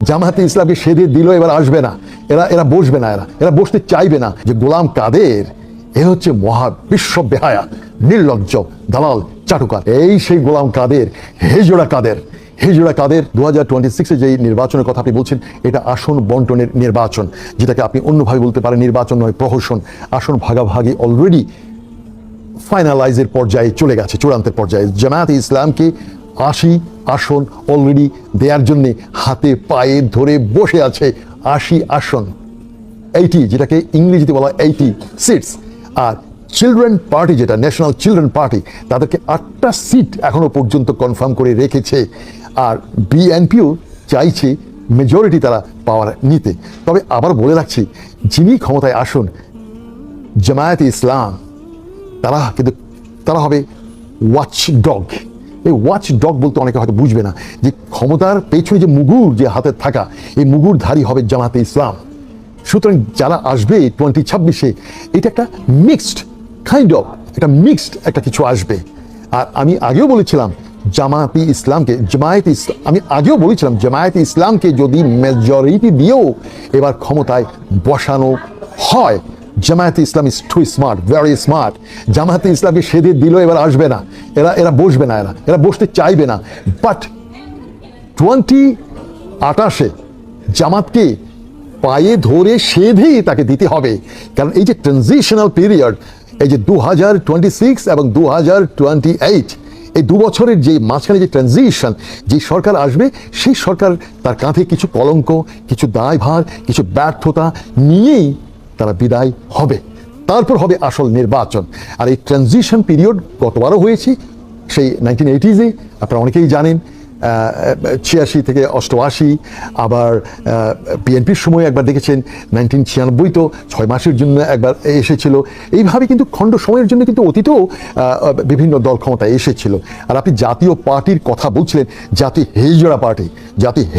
জামায়াতে ইসলামকে সেধে দিল, এবার আসবে না, এরা বসবে না, এরা বসতে চাইবে না। যে গোলাম কাদের এ হচ্ছে মহা বিশ্ব বেহায়া, নির্লজ্জ, দালাল, চাটুকার। এই সেই গোলাম কাদের, হেজোড়া কাদের। 2026-এ যে নির্বাচনের কথা আপনি বলছেন, এটা আসন বন্টনের নির্বাচন, যেটাকে আপনি অন্যভাবে বলতে পারেন নির্বাচন নয়, প্রহসন। আসন ভাগাভাগি অলরেডি ফাইনালাইজের পর্যায়ে চলে গেছে, চূড়ান্তের পর্যায়ে। জামায়াতে ইসলামকে 80 আসন অলরেডি দেওয়ার জন্যে হাতে পায়ে ধরে বসে আছে। 80 আসন, 80, যেটাকে ইংরেজিতে বলা 80 সিটস। আর চিলড্রেন পার্টি, যেটা ন্যাশনাল চিলড্রেন পার্টি, তাদেরকে 8টা সিট এখনো পর্যন্ত কনফার্ম করে রেখেছে। আর বিএনপিও চাইছে মেজরিটি তারা পাওয়ার নিতে। তবে আবার বলে রাখছি, যিনি ক্ষমতায় আসুন, জামায়াতে ইসলাম তারা হবে ওয়াচ ডগ। এই ওয়াচ ডগ বলতে অনেকে হয়তো বুঝবে না, যে ক্ষমতার পেছনে যে মুগুর যে হাতে থাকা, এই মুগুরধারী হবে জামায়াতে ইসলাম। সুতরাং যারা আসবে 2026-এ, এটা একটা মিক্সড একটা কিছু আসবে। আর আমি আগেও বলেছিলাম জামায়াতে ইসলামকে যদি মেজরিটি দিয়েও এবার ক্ষমতায় বসানো হয়, Jamaat-e Islam is too smart, very smart. জামায়াতে ইসলামকে সেধে দিল, এবার আসবে না, এরা বসবে না, এরা বসতে চাইবে না। বাট 2028-এ জামাতকে পায়ে ধরে সেধেই তাকে দিতে হবে। কারণ এই যে ট্রানজিশনাল পিরিয়ড, এই যে 2026 এবং 2028, এই 2 বছরের যে মাঝখানে যে ট্রানজিশন, যে সরকার আসবে, সেই সরকার তার কাঁধে কিছু কলঙ্ক, কিছু দায়ভার, কিছু ব্যর্থতা নিয়েই তারা বিদায় হবে। তারপর হবে আসল নির্বাচন। আর এই ট্রানজিশন পিরিয়ড গতবারও হয়েছে, সেই 1980-এ, আপনারা অনেকেই জানেন, 86 থেকে 88। আবার বিএনপির সময় একবার দেখেছেন 1996, তো 6 মাসের জন্য একবার এসেছিল। এইভাবে কিন্তু খণ্ড সময়ের জন্য কিন্তু অতীতেও বিভিন্ন দল ক্ষমতায় এসেছিল। আর আপনি জাতীয় পার্টির কথা বলছিলেন, জাতীয়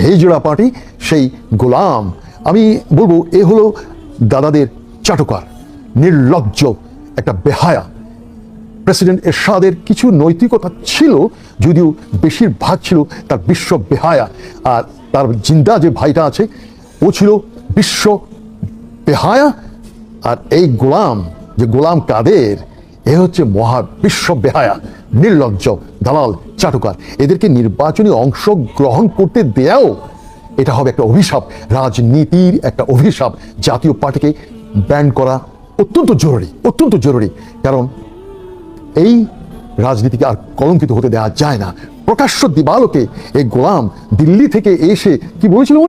হেজোড়া পার্টি, সেই গোলাম, আমি বলবো এ হলো দাদাদের চাটুকার, নির্লজ্জ একটা বেহায়া। প্রেসিডেন্ট এরশাদের কিছু নৈতিকতা ছিল, যদিও বেশিরভাগ ছিল তার বিশ্ব বেহায়া। আর তার জিন্দা যে ভাইটা আছে, ও ছিল বিশ্ব বেহায়া। আর এই গোলাম কাদের এ হচ্ছে মহা বিশ্ব বেহায়া, নির্লজ্জ, দালাল, চাটুকার। এদেরকে নির্বাচনী অংশগ্রহণ করতে দেয়াও এটা হবে একটা অভিশাপ, রাজনীতির একটা অভিশাপ। জাতীয় পার্টিকে ব্যান করা অত্যন্ত জরুরি। কারণ এই রাজনীতিকে আর কলঙ্কিত হতে দেওয়া যায় না। প্রকাশ্য দিবালোকে এই গোলাম দিল্লি থেকে এসে কি বলেছিল?